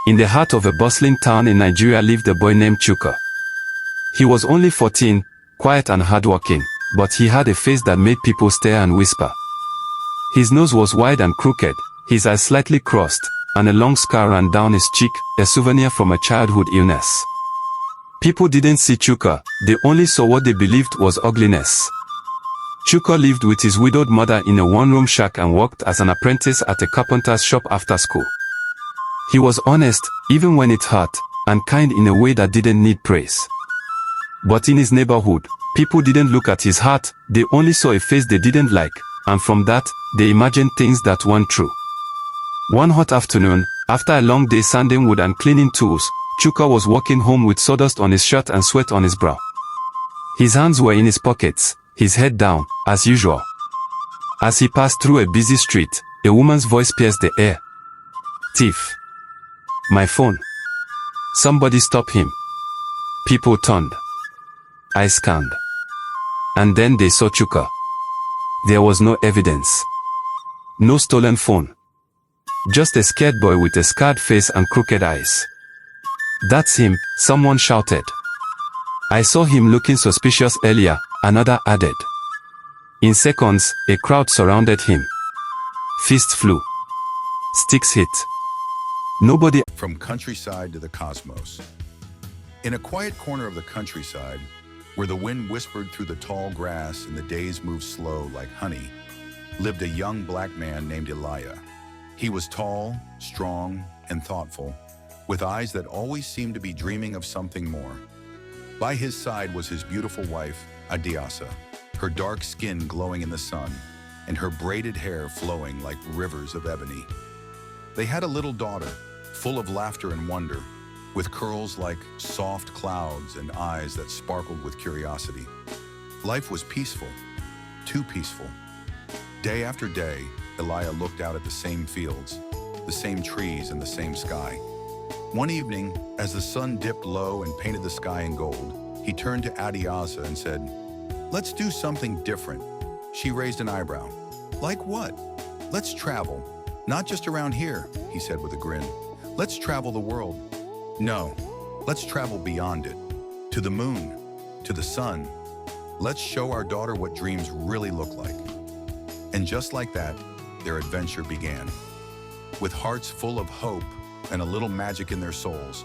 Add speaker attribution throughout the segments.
Speaker 1: In the heart of a bustling town in Nigeria lived a boy named Chuka. He was only 14, quiet and hardworking, but he had a face that made people stare and whisper. His nose was wide and crooked, his eyes slightly crossed, and a long scar ran down his cheek, a souvenir from a childhood illness. People didn't see Chuka, they only saw what they believed was ugliness. Chuka lived with his widowed mother in a one-room shack and worked as an apprentice at a carpenter's shop after school. He was honest, even when it hurt, and kind in a way that didn't need praise. But in his neighborhood, people didn't look at his heart, they only saw a face they didn't like, and from that, they imagined things that weren't true. One hot afternoon, after a long day sanding wood and cleaning tools, Chuka was walking home with sawdust on his shirt and sweat on his brow. His hands were in his pockets, his head down, as usual. As he passed through a busy street, a woman's voice pierced the air. "Thief. My phone." Somebody stop him. People turned. I scanned. And then they saw Chuka. There was no evidence. No stolen phone. Just a scared boy with a scarred face and crooked eyes. "That's him," someone shouted. "I saw him looking suspicious earlier," another added. In seconds, a crowd surrounded him. Fists flew. Sticks hit. Nobody.
Speaker 2: From countryside to the cosmos. In a quiet corner of the countryside, where the wind whispered through the tall grass and the days moved slow like honey, lived a young black man named Elijah. He was tall, strong, and thoughtful, with eyes that always seemed to be dreaming of something more. By his side was his beautiful wife, Adiasa, her dark skin glowing in the sun, and her braided hair flowing like rivers of ebony. They had a little daughter, full of laughter and wonder, with curls like soft clouds and eyes that sparkled with curiosity. Life was peaceful, too peaceful. Day after day, Elijah looked out at the same fields, the same trees and the same sky. One evening, as the sun dipped low and painted the sky in gold, he turned to Adiasa and said, "Let's do something different." She raised an eyebrow. "Like what?" "Let's travel. Not just around here," he said with a grin. "Let's travel the world." "No, let's travel beyond it. To the moon, to the sun. Let's show our daughter what dreams really look like." And just like that, their adventure began. With hearts full of hope and a little magic in their souls,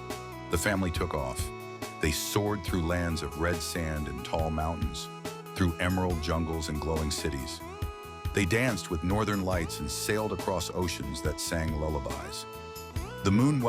Speaker 2: the family took off. They soared through lands of red sand and tall mountains, through emerald jungles and glowing cities. They danced with northern lights and sailed across oceans that sang lullabies. The moon welcomed